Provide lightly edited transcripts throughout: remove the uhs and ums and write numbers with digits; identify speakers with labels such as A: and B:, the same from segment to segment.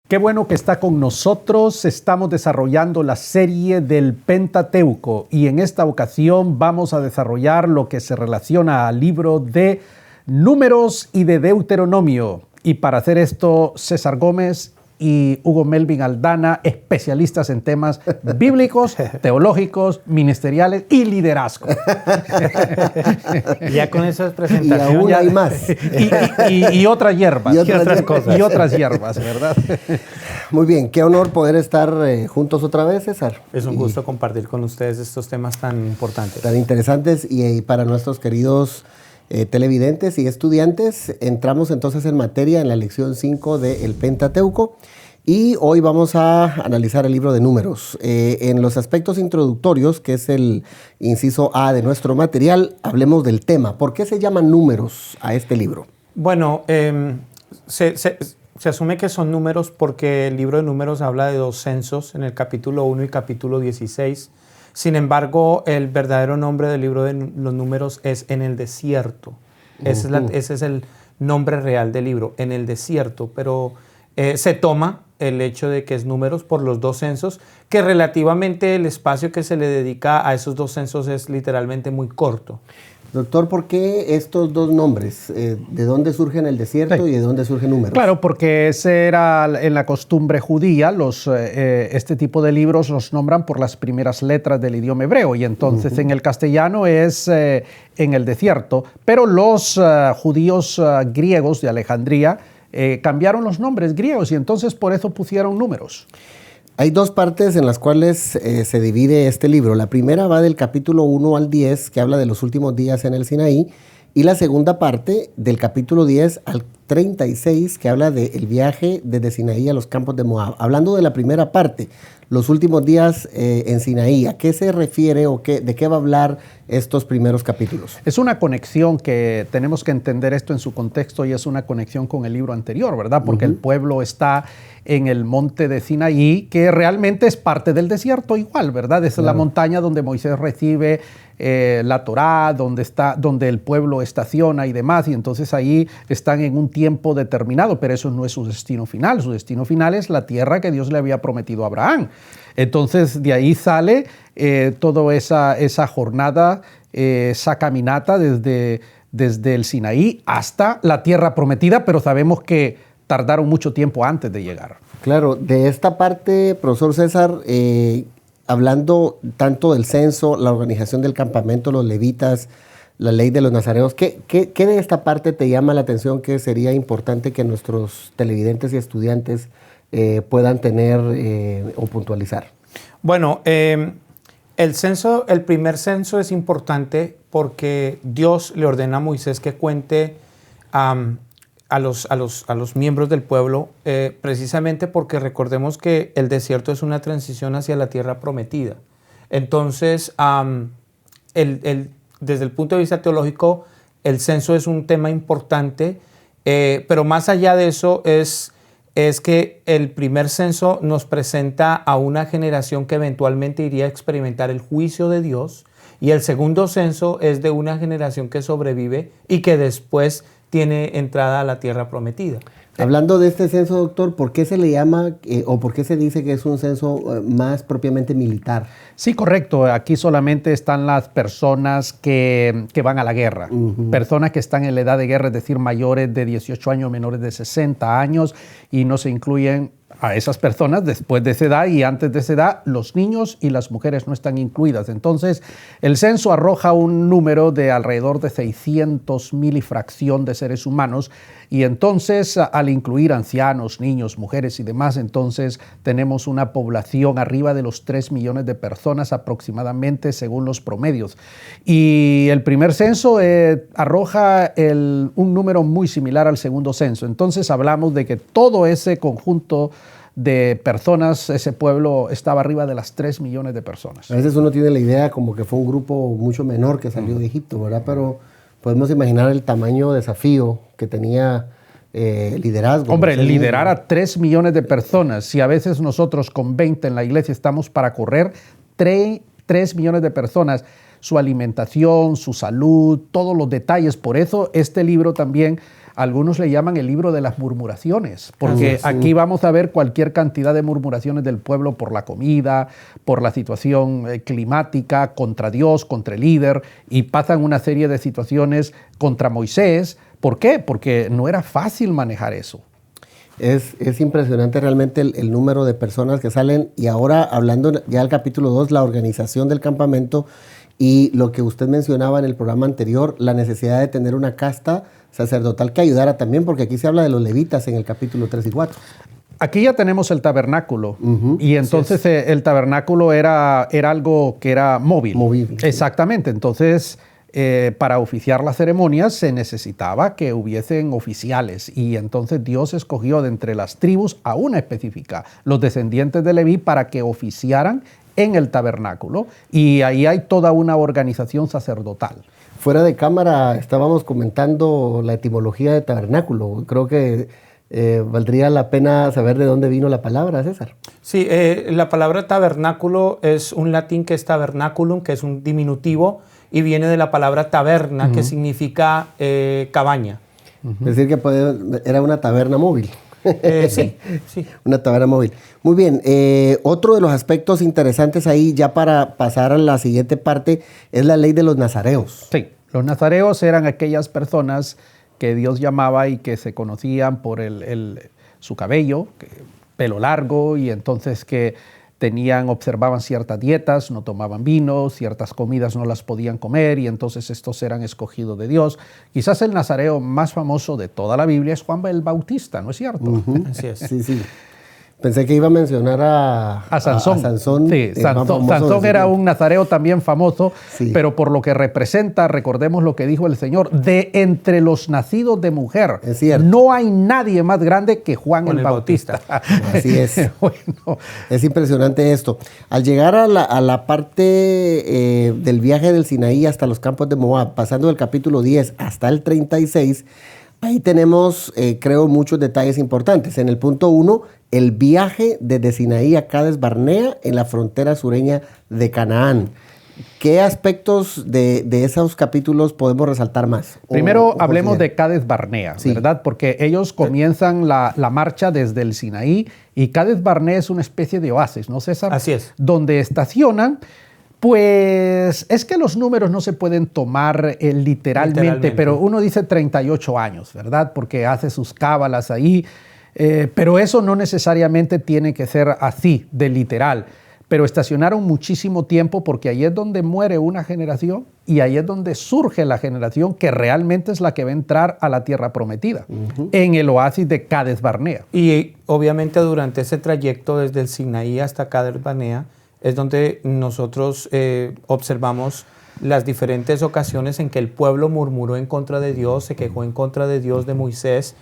A: Qué bueno que está con nosotros. Estamos desarrollando la serie del Pentateuco y en esta ocasión vamos a desarrollar lo que se relaciona al libro de Números y de Deuteronomio. Y para hacer esto, César Gómez y Hugo Melvin Aldana, especialistas en temas bíblicos, teológicos, ministeriales y liderazgo.
B: Ya con esas presentaciones.
C: Y aún hay más.
A: Y otras hierbas.
C: Y otras
A: cosas. Y otras hierbas, ¿verdad?
C: Muy bien, qué honor poder estar juntos otra vez, César.
B: Es un gusto compartir con ustedes estos temas tan importantes.
C: Tan interesantes y para nuestros queridos televidentes y estudiantes, entramos entonces en materia en la lección 5 del Pentateuco y hoy vamos a analizar el libro de Números. En los aspectos introductorios, que es el inciso A de nuestro material, hablemos del tema. ¿Por qué se llaman números a este libro?
B: Bueno, se asume que son números porque el libro de Números habla de dos censos en el capítulo 1 y capítulo 16. Sin embargo, el verdadero nombre del libro de los Números es En el Desierto. Ese es el nombre real del libro, En el Desierto. Pero se toma el hecho de que es Números por los dos censos, que relativamente el espacio que se le dedica a esos dos censos es literalmente muy corto.
C: Doctor, ¿por qué estos dos nombres? ¿De dónde surgen el desierto y de dónde surgen Números?
A: Claro, porque ese era en la costumbre judía, este tipo de libros los nombran por las primeras letras del idioma hebreo y entonces en el castellano es En el Desierto, pero los judíos griegos de Alejandría cambiaron los nombres griegos y entonces por eso pusieron Números.
C: Hay dos partes en las cuales se divide este libro. La primera va del capítulo 1 al 10, que habla de los últimos días en el Sinaí, y la segunda parte del capítulo 10 al 36, que habla del viaje desde Sinaí a los campos de Moab. Hablando de la primera parte, los últimos días en Sinaí, ¿a qué se refiere o de qué va a hablar estos primeros capítulos?
A: Es una conexión que tenemos que entender esto en su contexto y es una conexión con el libro anterior, ¿verdad? Porque el pueblo está en el monte de Sinaí, que realmente es parte del desierto igual, ¿verdad? Es la montaña donde Moisés recibe la Torá, donde el pueblo estaciona y demás, y entonces ahí están en un tiempo determinado, pero eso no es su destino final. Su destino final es la tierra que Dios le había prometido a Abraham. Entonces de ahí sale toda esa jornada, esa caminata desde el Sinaí hasta la tierra prometida, pero sabemos que tardaron mucho tiempo antes de llegar.
C: Claro, de esta parte, profesor César, hablando tanto del censo, la organización del campamento, los levitas, la ley de los nazareos, ¿qué de esta parte te llama la atención que sería importante que nuestros televidentes y estudiantes puedan tener o puntualizar?
B: Bueno, el primer censo es importante porque Dios le ordena a Moisés que cuente a los miembros del pueblo, precisamente porque recordemos que el desierto es una transición hacia la tierra prometida. Entonces, desde el punto de vista teológico, el censo es un tema importante, pero más allá de eso es que el primer censo nos presenta a una generación que eventualmente iría a experimentar el juicio de Dios, y el segundo censo es de una generación que sobrevive y que después tiene entrada a la tierra prometida.
C: Hablando de este censo, doctor, ¿por qué se le llama o por qué se dice que es un censo más propiamente militar?
A: Sí, correcto. Aquí solamente están las personas que van a la guerra. Personas que están en la edad de guerra, es decir, mayores de 18 años, menores de 60 años, y no se incluyen a esas personas después de esa edad, y antes de esa edad los niños y las mujeres no están incluidas. Entonces el censo arroja un número de alrededor de 600,000 y fracción de seres humanos, y entonces al incluir ancianos, niños, mujeres y demás, entonces tenemos una población arriba de los 3 millones de personas aproximadamente según los promedios. Y el primer censo arroja un número muy similar al segundo censo. Entonces hablamos de que todo ese conjunto de personas, ese pueblo estaba arriba de las 3 millones de personas.
C: A veces uno tiene la idea como que fue un grupo mucho menor que salió de Egipto, ¿verdad? Pero podemos imaginar el tamaño de desafío que tenía liderazgo.
A: Hombre, liderar a 3 millones de personas, si a veces nosotros con 20 en la iglesia estamos para correr 3 millones de personas, su alimentación, su salud, todos los detalles. Por eso este libro también algunos le llaman el libro de las murmuraciones, porque aquí vamos a ver cualquier cantidad de murmuraciones del pueblo por la comida, por la situación climática, contra Dios, contra el líder, y pasan una serie de situaciones contra Moisés. ¿Por qué? Porque no era fácil manejar eso.
C: Es impresionante realmente el número de personas que salen, y ahora hablando ya del capítulo 2, la organización del campamento y lo que usted mencionaba en el programa anterior, la necesidad de tener una casta sacerdotal que ayudara también, porque aquí se habla de los levitas en el capítulo 3 y 4.
A: Aquí ya tenemos el tabernáculo, y entonces el tabernáculo era algo que era móvil.
C: Movible.
A: Exactamente, entonces para oficiar las ceremonias se necesitaba que hubiesen oficiales, y entonces Dios escogió de entre las tribus a una específica, los descendientes de Leví, para que oficiaran en el tabernáculo, y ahí hay toda una organización sacerdotal.
C: Fuera de cámara estábamos comentando la etimología de tabernáculo. Creo que valdría la pena saber de dónde vino la palabra, César.
B: Sí, la palabra tabernáculo es un latín que es tabernaculum, que es un diminutivo, y viene de la palabra taberna, que significa cabaña.
C: Es decir, que era una taberna móvil.
B: Sí.
C: Una taberna móvil. Muy bien, otro de los aspectos interesantes ahí, ya para pasar a la siguiente parte, es la ley de los nazareos.
A: Sí, los nazareos eran aquellas personas que Dios llamaba y que se conocían por su cabello, pelo largo, y entonces que observaban ciertas dietas, no tomaban vino, ciertas comidas no las podían comer, y entonces estos eran escogidos de Dios. Quizás el nazareo más famoso de toda la Biblia es Juan el Bautista, ¿no es cierto?
B: Así es.
C: Sí. Pensé que iba a mencionar a
A: Sansón.
C: Sansón.
A: Sí, Sansón era un nazareo también famoso,
C: sí,
A: pero por lo que representa, recordemos lo que dijo el Señor, de entre los nacidos de mujer,
C: es cierto,
A: no hay nadie más grande que Juan el Bautista.
C: Así es.
A: Bueno.
C: Es impresionante esto. Al llegar a la parte del viaje del Sinaí hasta los campos de Moab, pasando del capítulo 10 hasta el 36, ahí tenemos, creo, muchos detalles importantes. En el punto 1, el viaje desde Sinaí a Cades Barnea en la frontera sureña de Canaán. ¿Qué aspectos de esos capítulos podemos resaltar más?
A: Primero hablemos de Cades Barnea, sí, ¿verdad? Porque ellos comienzan la marcha desde el Sinaí, y Cades Barnea es una especie de oasis, ¿no, César?
B: Así es.
A: Donde estacionan. Pues es que los números no se pueden tomar literalmente, pero uno dice 38 años, ¿verdad? Porque hace sus cábalas ahí, pero eso no necesariamente tiene que ser así, de literal. Pero estacionaron muchísimo tiempo, porque ahí es donde muere una generación, y ahí es donde surge la generación que realmente es la que va a entrar a la tierra prometida, en el oasis de Cades Barnea.
B: Y obviamente durante ese trayecto desde el Sinaí hasta Cades Barnea, es donde nosotros observamos las diferentes ocasiones en que el pueblo murmuró en contra de Dios, se quejó en contra de Dios, de Moisés,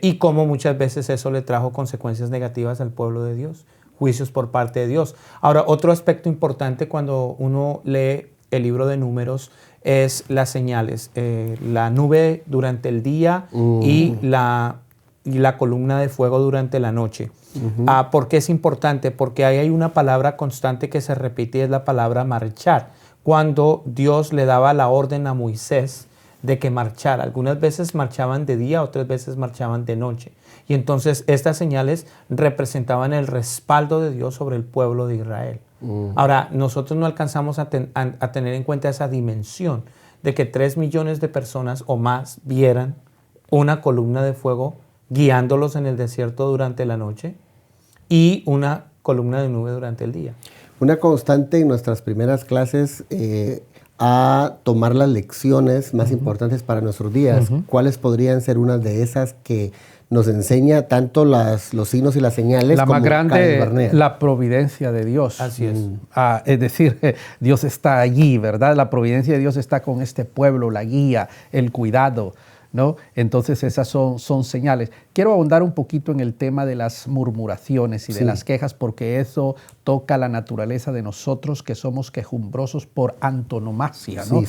B: y cómo muchas veces eso le trajo consecuencias negativas al pueblo de Dios, juicios por parte de Dios. Ahora, otro aspecto importante cuando uno lee el libro de Números es las señales, la nube durante el día y la columna de fuego durante la noche. ¿Por qué es importante? Porque ahí hay una palabra constante que se repite, y es la palabra marchar. Cuando Dios le daba la orden a Moisés de que marchara, algunas veces marchaban de día, otras veces marchaban de noche. Y entonces estas señales representaban el respaldo de Dios sobre el pueblo de Israel. Ahora, nosotros no alcanzamos a tener en cuenta esa dimensión de que 3 millones de personas o más vieran una columna de fuego guiándolos en el desierto durante la noche y una columna de nube durante el día.
C: Una constante en nuestras primeras clases a tomar las lecciones más importantes para nuestros días. ¿Cuáles podrían ser unas de esas que nos enseña tanto los signos y las señales?
A: La
C: como
A: más grande, la providencia de Dios.
B: Así es.
A: Es decir, Dios está allí, ¿verdad? La providencia de Dios está con este pueblo, la guía, el cuidado, ¿no? Entonces esas son señales. Quiero ahondar un poquito en el tema de las murmuraciones y de las quejas, porque eso toca la naturaleza de nosotros, que somos quejumbrosos por antonomasia, ¿no?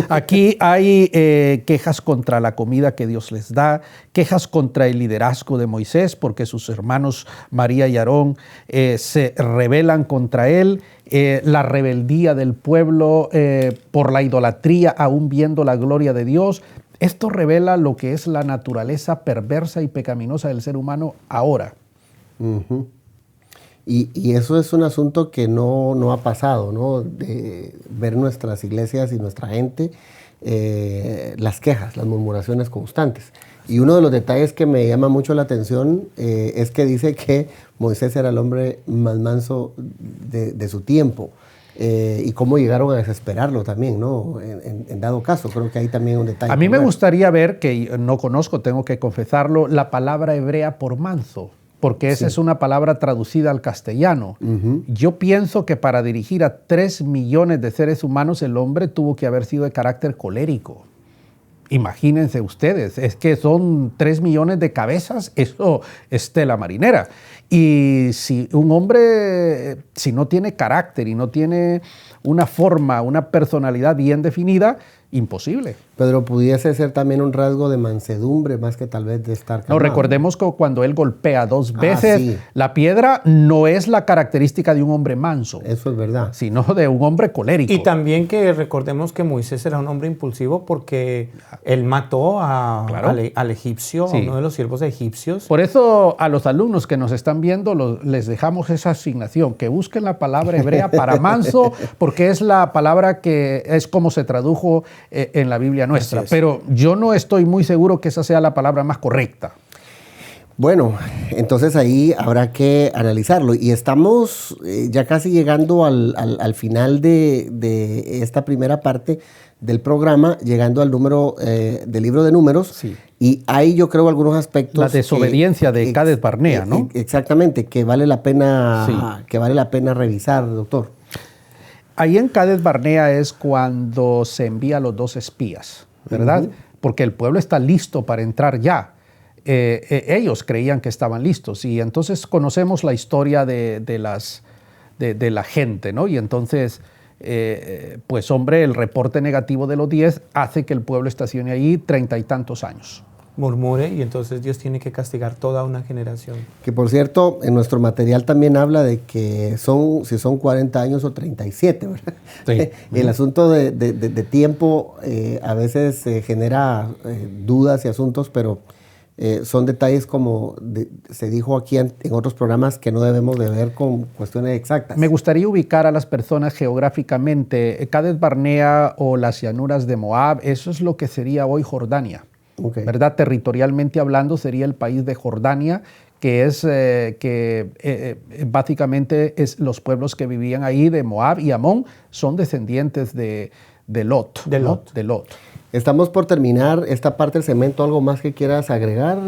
A: Aquí hay quejas contra la comida que Dios les da, quejas contra el liderazgo de Moisés, porque sus hermanos María y Aarón se rebelan contra él, la rebeldía del pueblo por la idolatría, aún viendo la gloria de Dios, Esto revela lo que es la naturaleza perversa y pecaminosa del ser humano ahora.
C: Uh-huh. Y eso es un asunto que no ha pasado, ¿no? De ver nuestras iglesias y nuestra gente, las quejas, las murmuraciones constantes. Y uno de los detalles que me llama mucho la atención es que dice que Moisés era el hombre más manso de su tiempo. Y cómo llegaron a desesperarlo también, ¿no? En dado caso, creo que hay también un detalle.
A: A mí me gustaría ver, que no conozco, tengo que confesarlo, la palabra hebrea por manso, porque esa es una palabra traducida al castellano. Uh-huh. Yo pienso que para dirigir a 3 millones de seres humanos, el hombre tuvo que haber sido de carácter colérico. Imagínense ustedes, es que son 3 millones de cabezas, eso es tela marinera. Y si un hombre, si no tiene carácter y no tiene una forma, una personalidad bien definida, imposible.
C: Pedro, pudiese ser también un rasgo de mansedumbre más que tal vez de estar calmado.
A: No, recordemos que cuando él golpea 2 veces, sí, la piedra no es la característica de un hombre manso.
C: Eso es verdad.
A: Sino de un hombre colérico.
B: Y también que recordemos que Moisés era un hombre impulsivo porque él mató al egipcio, sí, a uno de los siervos egipcios.
A: Por eso a los alumnos que nos están viendo les dejamos esa asignación, que busquen la palabra hebrea para manso, porque es la palabra que es como se tradujo en la Biblia nuestra, pero yo no estoy muy seguro que esa sea la palabra más correcta.
C: Bueno, entonces ahí habrá que analizarlo y estamos ya casi llegando al final de esta primera parte del programa, llegando al número del libro de Números, sí, y hay yo creo algunos aspectos.
A: La desobediencia de Cades Barnea, ¿no?
C: Exactamente, que vale la pena, sí, que vale la pena revisar, doctor. Ahí
A: en Cades Barnea es cuando se envía a los 2 espías, ¿verdad? Uh-huh. Porque el pueblo está listo para entrar ya. Ellos creían que estaban listos y entonces conocemos la historia de la gente, ¿no? Y entonces, pues hombre, el reporte negativo de los 10 hace que el pueblo estacione ahí 30 y tantos años.
B: Murmure y entonces Dios tiene que castigar toda una generación.
C: Que por cierto, en nuestro material también habla de que si son 40 años o 37, ¿verdad? Sí. El asunto de tiempo a veces genera dudas y asuntos, pero son detalles como se dijo aquí en otros programas que no debemos de ver con cuestiones exactas.
A: Me gustaría ubicar a las personas geográficamente. Cades Barnea o las llanuras de Moab, eso es lo que sería hoy Jordania. Okay. ¿Verdad? Territorialmente hablando sería el país de Jordania, que es básicamente los pueblos que vivían ahí de Moab y Amón son descendientes de Lot.
B: De Lot.
A: ¿No? De Lot.
C: Estamos por terminar esta parte del segmento. ¿Algo más que quieras agregar,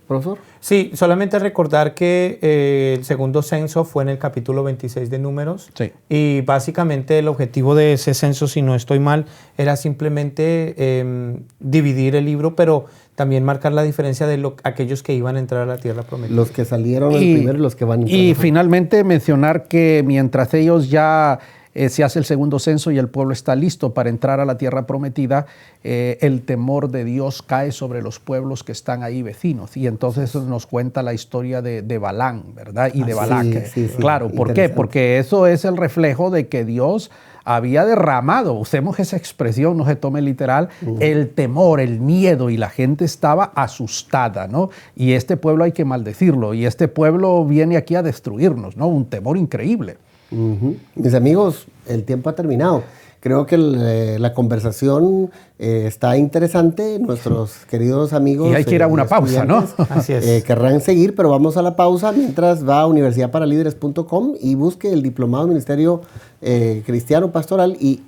C: profesor?
B: Sí, solamente recordar que el segundo censo fue en el capítulo 26 de Números. Sí. Y básicamente el objetivo de ese censo, si no estoy mal, era simplemente dividir el libro, pero también marcar la diferencia de aquellos que iban a entrar a la tierra prometida.
C: Los que salieron el primero y los que van a entrar.
A: Y finalmente mencionar que mientras ellos ya se hace el segundo censo y el pueblo está listo para entrar a la tierra prometida, el temor de Dios cae sobre los pueblos que están ahí vecinos. Y entonces nos cuenta la historia de Balán, ¿verdad? Y de Balac. Sí, claro, ¿por qué? Porque eso es el reflejo de que Dios había derramado, usemos esa expresión, no se tome literal, el temor, el miedo, y la gente estaba asustada, ¿no? Y este pueblo hay que maldecirlo, y este pueblo viene aquí a destruirnos, ¿no? Un temor increíble.
C: Uh-huh. Mis amigos, el tiempo ha terminado. Creo que la conversación está interesante. Nuestros queridos amigos...
A: Y hay que ir a una pausa, ¿no?
B: Así es.
C: Querrán seguir, pero vamos a la pausa mientras va a universidadparalíderes.com y busque el Diplomado en Ministerio Cristiano Pastoral y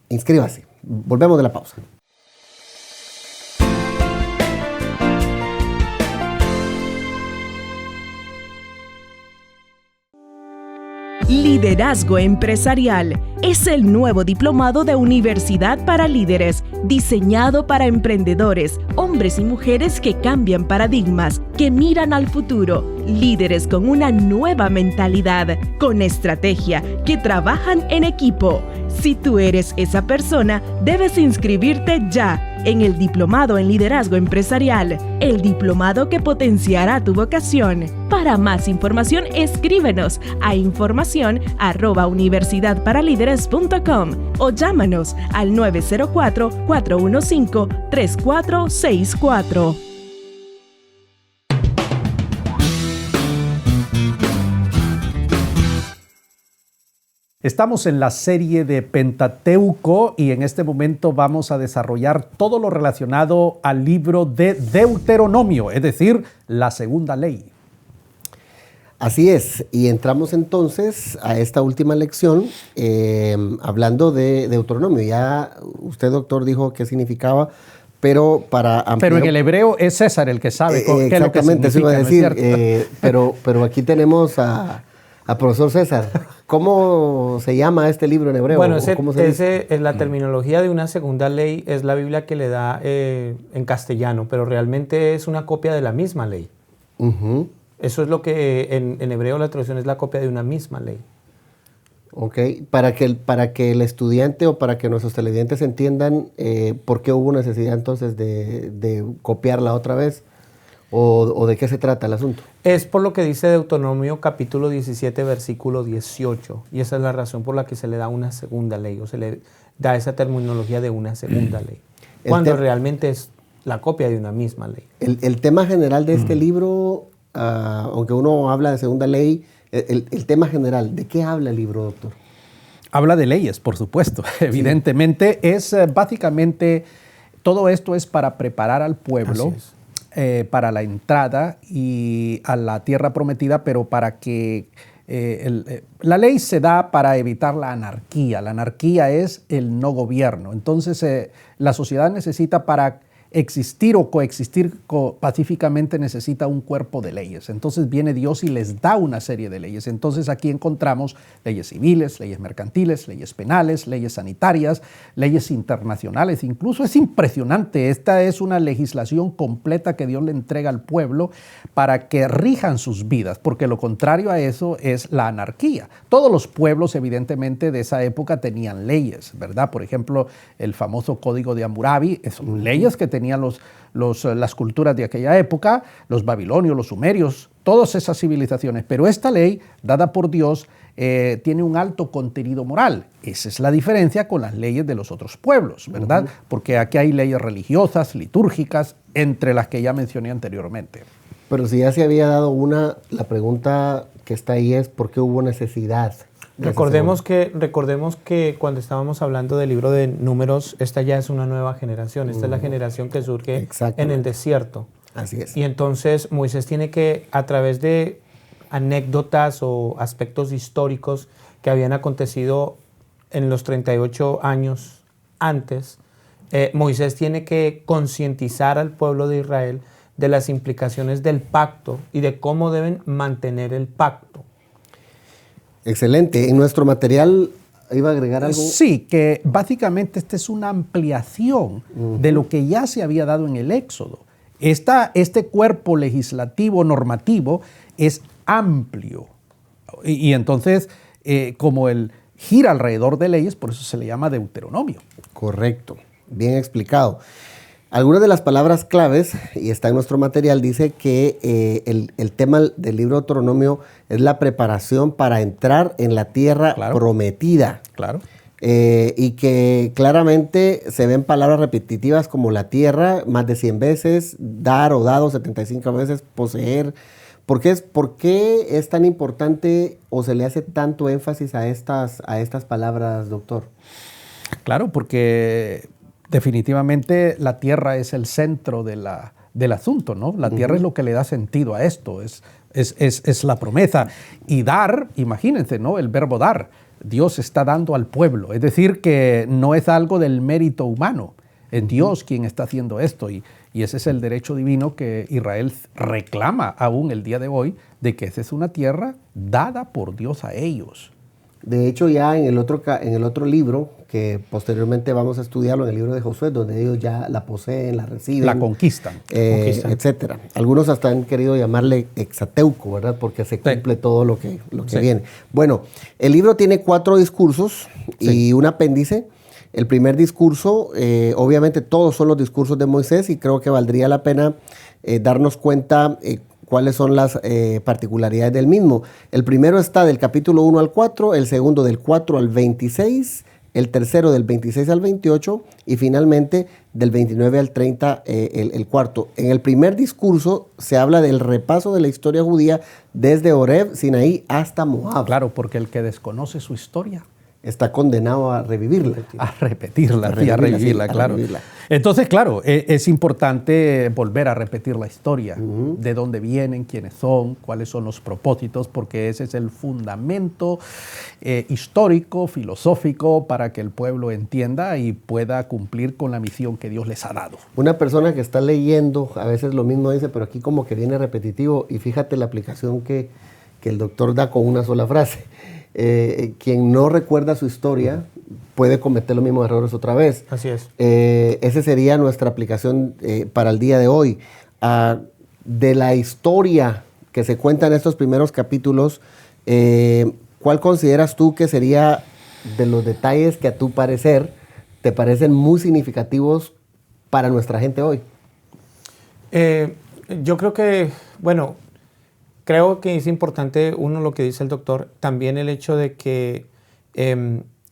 C: inscríbase. Volvemos de la pausa.
D: Liderazgo Empresarial es el nuevo diplomado de Universidad para Líderes, diseñado para emprendedores, hombres y mujeres que cambian paradigmas, que miran al futuro, líderes con una nueva mentalidad, con estrategia, que trabajan en equipo. Si tú eres esa persona, debes inscribirte ya. en el Diplomado en Liderazgo Empresarial, el diplomado que potenciará tu vocación. Para más información, escríbenos a información@universidadparalíderes.com o llámanos al 904-415-3464.
A: Estamos en la serie de Pentateuco y en este momento vamos a desarrollar todo lo relacionado al libro de Deuteronomio, es decir, la segunda ley.
C: Así es, y entramos entonces a esta última lección hablando de Deuteronomio. Ya usted, doctor, dijo qué significaba, pero para ampliar...
A: Pero en el hebreo es César el que sabe qué es lo que significa,
C: eso iba a decir,
A: ¿no es cierto?
C: pero aquí tenemos a profesor César. ¿Cómo se llama este libro en hebreo?
B: Bueno, la terminología de una segunda ley es la Biblia que le da en castellano, pero realmente es una copia de la misma ley.
C: Uh-huh.
B: Eso es lo que en hebreo la traducción es la copia de una misma ley.
C: Ok, para que el estudiante o para que nuestros televidentes entiendan por qué hubo necesidad entonces de copiarla otra vez o de qué se trata el asunto.
B: Es por lo que dice Deuteronomio capítulo 17 versículo 18 y esa es la razón por la que se le da una segunda ley o se le da esa terminología de una segunda ley, cuando realmente es la copia de una misma ley.
C: El tema general de este libro, aunque uno habla de segunda ley, el tema general, ¿de qué habla el libro, doctor?
A: Habla de leyes, por supuesto. Sí. Evidentemente, es básicamente, todo esto es para preparar al pueblo para la entrada y a la tierra prometida, pero para que la ley se da para evitar la anarquía. La anarquía es el no gobierno. Entonces, la sociedad necesita para existir o coexistir pacíficamente necesita un cuerpo de leyes. Entonces viene Dios y les da una serie de leyes. Entonces aquí encontramos leyes civiles, leyes mercantiles, leyes penales, leyes sanitarias, leyes internacionales. Incluso es impresionante. Esta es una legislación completa que Dios le entrega al pueblo para que rijan sus vidas, porque lo contrario a eso es la anarquía. Todos los pueblos, evidentemente, de esa época tenían leyes, ¿verdad? Por ejemplo, el famoso Código de Hammurabi, son leyes que tenían las culturas de aquella época, los babilonios, los sumerios, todas esas civilizaciones. Pero esta ley, dada por Dios, tiene un alto contenido moral. Esa es la diferencia con las leyes de los otros pueblos, ¿verdad? Uh-huh. Porque aquí hay leyes religiosas, litúrgicas, entre las que ya mencioné anteriormente.
C: Pero si ya se había dado la pregunta que está ahí es ¿por qué hubo necesidad?
B: Recordemos que cuando estábamos hablando del libro de Números, esta ya es una nueva generación. Esta es la generación que surge en el desierto.
C: Así es.
B: Y entonces Moisés tiene que, a través de anécdotas o aspectos históricos que habían acontecido en los 38 años antes, Moisés tiene que concientizar al pueblo de Israel de las implicaciones del pacto y de cómo deben mantener el pacto.
C: Excelente. En nuestro material, ¿iba a agregar algo?
A: Sí, que básicamente esta es una ampliación de lo que ya se había dado en el Éxodo. Este cuerpo legislativo, normativo, es amplio. Y entonces, como él gira alrededor de leyes, por eso se le llama Deuteronomio.
C: Correcto. Bien explicado. Algunas de las palabras claves, y está en nuestro material, dice que el tema del libro de Deuteronomio es la preparación para entrar en la tierra prometida.
A: Claro.
C: Y que claramente se ven palabras repetitivas como la tierra más de 100 veces, dar o dado 75 veces, poseer. ¿Por qué es tan importante o se le hace tanto énfasis a estas palabras, doctor? Claro, porque definitivamente la tierra es el centro del asunto, ¿no? La tierra es lo que le da sentido a esto, es la promesa. Y dar, imagínense, ¿no? El verbo dar, Dios está dando al pueblo, es decir, que no es algo del mérito humano, es Dios quien está haciendo esto y ese es el derecho divino que Israel reclama aún el día de hoy, de que esa es una tierra dada por Dios a ellos. De hecho, ya en el otro libro, que posteriormente vamos a estudiarlo, en el libro de Josué, donde ellos ya la poseen, la reciben. La conquistan. Etcétera. Algunos hasta han querido llamarle exateuco, ¿verdad? Porque se cumple todo lo que viene. Bueno, el libro tiene 4 discursos y un apéndice. El primer discurso, obviamente todos son los discursos de Moisés y creo que valdría la pena darnos cuenta cuáles son las particularidades del mismo. El primero está del capítulo 1 al 4, el segundo del 4 al 26, el tercero del 26 al 28 y finalmente del 29 al 30 el cuarto. En el primer discurso se habla del repaso de la historia judía desde Horeb, Sinaí hasta Moab.
A: Claro, porque el que desconoce su historia
C: está condenado a revivirla.
A: A repetirla, claro.
C: Revivirla.
A: Entonces, claro, es importante volver a repetir la historia, de dónde vienen, quiénes son, cuáles son los propósitos, porque ese es el fundamento histórico, filosófico, para que el pueblo entienda y pueda cumplir con la misión que Dios les ha dado.
C: Una persona que está leyendo, a veces lo mismo dice, pero aquí como que viene repetitivo, y fíjate la aplicación que el doctor da con una sola frase. Quien no recuerda su historia puede cometer los mismos errores otra vez.
B: Así es.
C: Esa sería nuestra aplicación para el día de hoy. De la historia que se cuenta en estos primeros capítulos, ¿cuál consideras tú que sería de los detalles que a tu parecer te parecen muy significativos para nuestra gente hoy?
B: Yo creo que, bueno, creo que es importante, uno, lo que dice el doctor, también el hecho de que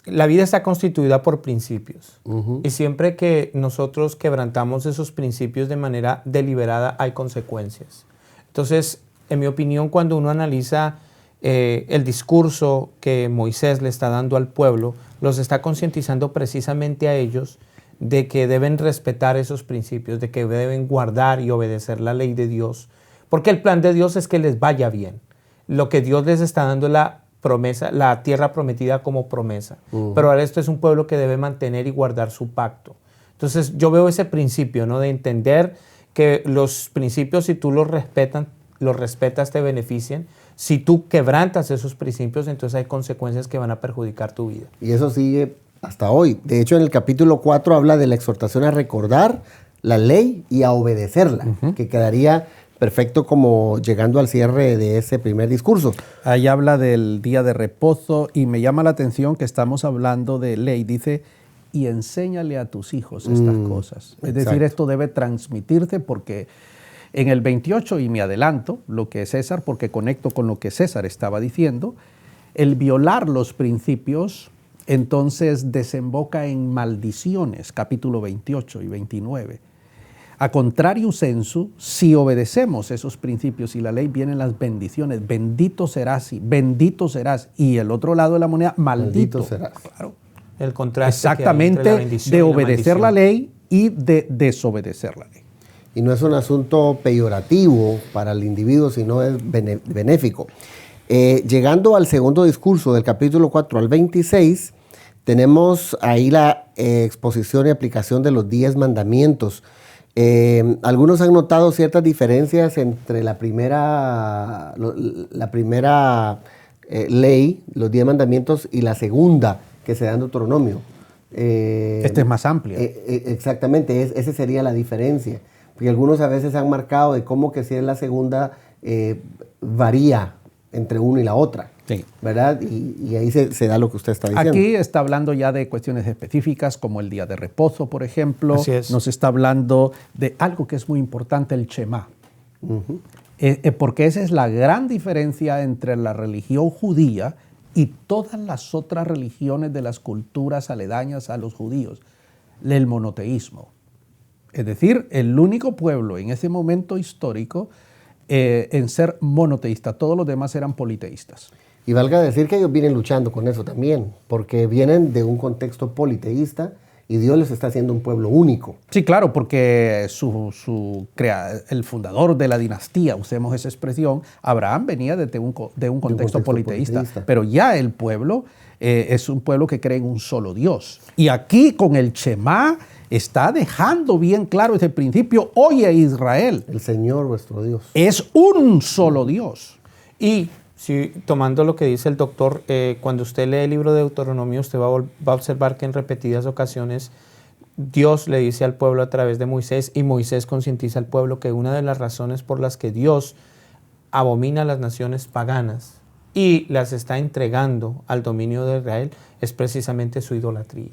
B: la vida está constituida por principios. Y siempre que nosotros quebrantamos esos principios de manera deliberada, hay consecuencias. Entonces, en mi opinión, cuando uno analiza el discurso que Moisés le está dando al pueblo, los está concientizando precisamente a ellos de que deben respetar esos principios, de que deben guardar y obedecer la ley de Dios, porque el plan de Dios es que les vaya bien. Lo que Dios les está dando es la promesa, la tierra prometida como promesa. Pero ahora esto es un pueblo que debe mantener y guardar su pacto. Entonces yo veo ese principio, ¿no? De entender que los principios, si tú los respetas, te benefician. Si tú quebrantas esos principios, entonces hay consecuencias que van a perjudicar tu vida.
C: Y eso sigue hasta hoy. De hecho, en el capítulo 4 habla de la exhortación a recordar la ley y a obedecerla, que quedaría perfecto como llegando al cierre de ese primer discurso.
A: Ahí habla del día de reposo y me llama la atención que estamos hablando de ley. Dice, y enséñale a tus hijos estas cosas. Es decir, esto debe transmitirse porque en el 28, y me adelanto lo que César, porque conecto con lo que César estaba diciendo, el violar los principios entonces desemboca en maldiciones, capítulo 28 y 29. A contrario sensu, si obedecemos esos principios y la ley, vienen las bendiciones. Bendito serás, y el otro lado de la moneda, maldito
C: serás.
A: Claro.
B: El contraste
A: exactamente
B: que hay entre la bendición
A: de
B: y la
A: obedecer
B: maldición.
A: la ley y de desobedecer la ley.
C: Y no es un asunto peyorativo para el individuo, sino es benéfico. Llegando al segundo discurso del capítulo 4 al 26, tenemos ahí la exposición y aplicación de los 10 mandamientos. Algunos han notado ciertas diferencias entre la primera ley, los 10 mandamientos, y la segunda que se da en Deuteronomio.
A: Esta es más amplia.
C: Exactamente, esa sería la diferencia. Porque algunos a veces han marcado de cómo que si es la segunda varía entre una y la otra.
A: Sí.
C: ¿Verdad? Y ahí se da lo que usted está diciendo.
A: Aquí está hablando ya de cuestiones específicas como el día de reposo, por ejemplo.
B: Así es.
A: Nos está hablando de algo que es muy importante, el Shema. Porque esa es la gran diferencia entre la religión judía y todas las otras religiones de las culturas aledañas a los judíos, el monoteísmo. Es decir, el único pueblo en ese momento histórico en ser monoteísta. Todos los demás eran politeístas.
C: Y valga decir que ellos vienen luchando con eso también, porque vienen de un contexto politeísta y Dios les está haciendo un pueblo único.
A: Sí, claro, porque el fundador de la dinastía, usemos esa expresión, Abraham venía de un contexto politeísta, pero ya el pueblo es un pueblo que cree en un solo Dios. Y aquí con el Shema está dejando bien claro ese principio. Oye, Israel,
C: El Señor vuestro Dios
A: es un solo Dios.
B: Y si, tomando lo que dice el doctor, cuando usted lee el libro de Deuteronomio, usted va a observar que en repetidas ocasiones Dios le dice al pueblo a través de Moisés, y Moisés concientiza al pueblo que una de las razones por las que Dios abomina a las naciones paganas y las está entregando al dominio de Israel, es precisamente su idolatría.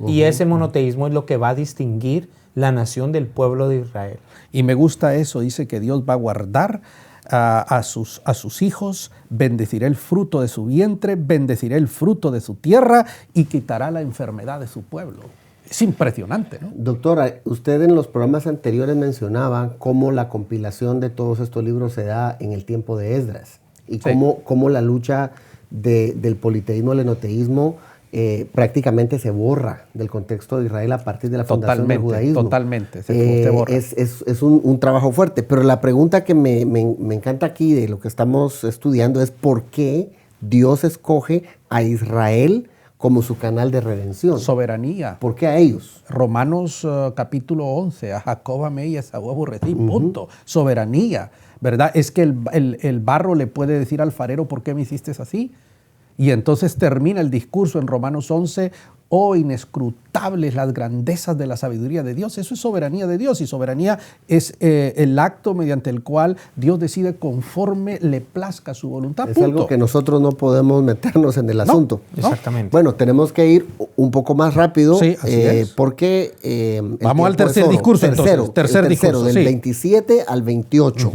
B: Y ese monoteísmo es lo que va a distinguir la nación del pueblo de Israel.
A: Y me gusta eso, dice que Dios va a guardar a sus hijos, bendecirá el fruto de su vientre, bendecirá el fruto de su tierra y quitará la enfermedad de su pueblo. Es impresionante, ¿no?
C: Doctora, usted en los programas anteriores mencionaba cómo la compilación de todos estos libros se da en el tiempo de Esdras y cómo la lucha del politeísmo al enoteísmo prácticamente se borra del contexto de Israel a partir de la fundación del judaísmo.
A: Totalmente, se borra.
C: Es un trabajo fuerte, pero la pregunta que me encanta aquí de lo que estamos estudiando es por qué Dios escoge a Israel como su canal de redención.
A: Soberanía.
C: ¿Por qué a ellos?
A: Romanos capítulo 11, a Jacob amé y a Esaú aborrecí, punto. Soberanía, ¿verdad? Es que el barro le puede decir al farero, ¿por qué me hiciste así? Y entonces termina el discurso en Romanos 11, oh inescrutables las grandezas de la sabiduría de Dios. Eso es soberanía de Dios, y soberanía es el acto mediante el cual Dios decide conforme le plazca su voluntad.
C: Es algo que nosotros no podemos meternos en el asunto.
B: Exactamente.
C: Bueno, tenemos que ir un poco más rápido,
A: sí, así es.
C: Porque
A: vamos al tercer discurso,
C: tercer discurso, del 27 al 28.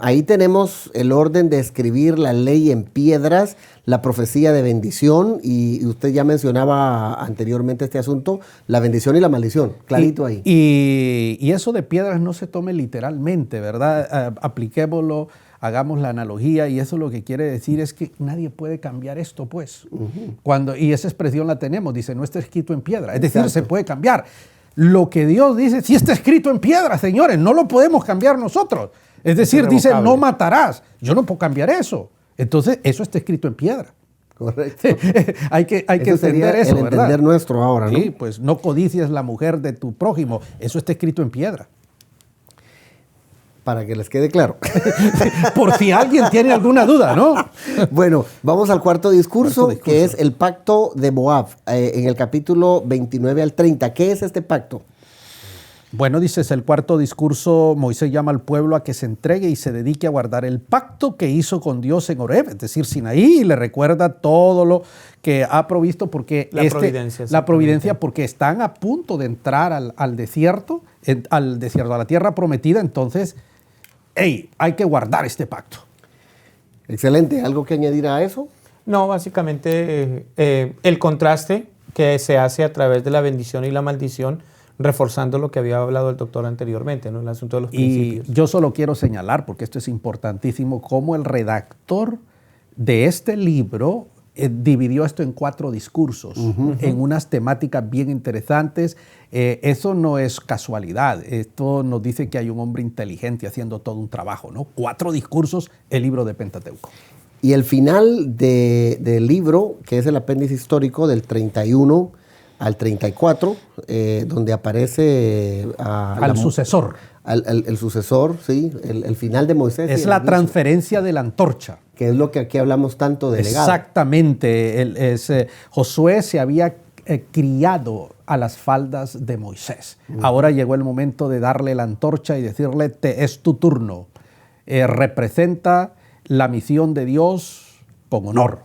C: Ahí tenemos el orden de escribir la ley en piedras, la profecía de bendición, y usted ya mencionaba anteriormente este asunto, la bendición y la maldición, clarito ahí.
A: Y eso de piedras no se tome literalmente, ¿verdad? Apliquémoslo, hagamos la analogía, y eso lo que quiere decir es que nadie puede cambiar esto, pues. Y esa expresión la tenemos, dice, no está escrito en piedra, es decir, se puede cambiar. Lo que Dios dice, sí está escrito en piedra, señores, no lo podemos cambiar nosotros. Es decir, dice, no matarás. Yo no puedo cambiar eso. Entonces, eso está escrito en piedra.
C: Correcto.
A: hay que entender eso,
C: el
A: ¿verdad?
C: entender nuestro ahora, ¿no?
A: Sí, pues no codicies la mujer de tu prójimo. Eso está escrito en piedra.
C: Para que les quede claro.
A: Por si alguien tiene alguna duda, ¿no?
C: Bueno, vamos al cuarto discurso, que es el pacto de Moab, en el capítulo 29 al 30. ¿Qué es este pacto?
A: Bueno, dices, el cuarto discurso, Moisés llama al pueblo a que se entregue y se dedique a guardar el pacto que hizo con Dios en Horeb, es decir, Sinaí, y le recuerda todo lo que ha provisto, porque la providencia, porque están a punto de entrar al desierto, a la tierra prometida. Entonces, hay que guardar este pacto.
C: Excelente. ¿Algo que añadir a eso?
B: No, básicamente el contraste que se hace a través de la bendición y la maldición, reforzando lo que había hablado el doctor anteriormente, ¿no? El asunto de los principios.
A: Y yo solo quiero señalar, porque esto es importantísimo, cómo el redactor de este libro dividió esto en 4 discursos, en unas temáticas bien interesantes. Eso no es casualidad, esto nos dice que hay un hombre inteligente haciendo todo un trabajo, ¿no? 4 discursos, el libro de Pentateuco.
C: Y el final del libro, que es el apéndice histórico del 31 al 34, donde aparece
A: al sucesor.
C: El sucesor, sí, el final de Moisés.
A: Es la transferencia de la antorcha.
C: Que es lo que aquí hablamos tanto de legado.
A: Exactamente. Josué se había criado a las faldas de Moisés. Ahora llegó el momento de darle la antorcha y decirle, es tu turno. Representa la misión de Dios con honor.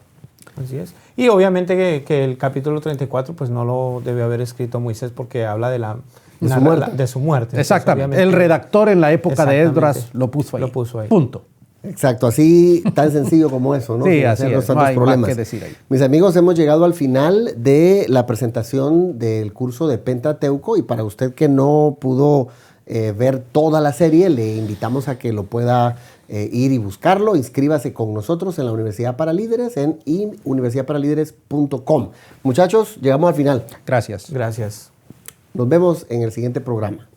B: Así es. Y obviamente que el capítulo 34 pues no lo debió haber escrito Moisés, porque habla de su muerte.
A: Exactamente. El redactor en la época de Esdras lo puso ahí. Punto.
C: Exacto, así tan sencillo como eso, ¿no?
A: Sí, así es. No hay más que decir ahí.
C: Mis amigos, hemos llegado al final de la presentación del curso de Pentateuco, y para usted que no pudo ver toda la serie, le invitamos a que lo pueda ir y buscarlo. Inscríbase con nosotros en la Universidad para Líderes en universidadparalíderes.com. Muchachos, llegamos al final.
A: Gracias.
B: Gracias.
C: Nos vemos en el siguiente programa.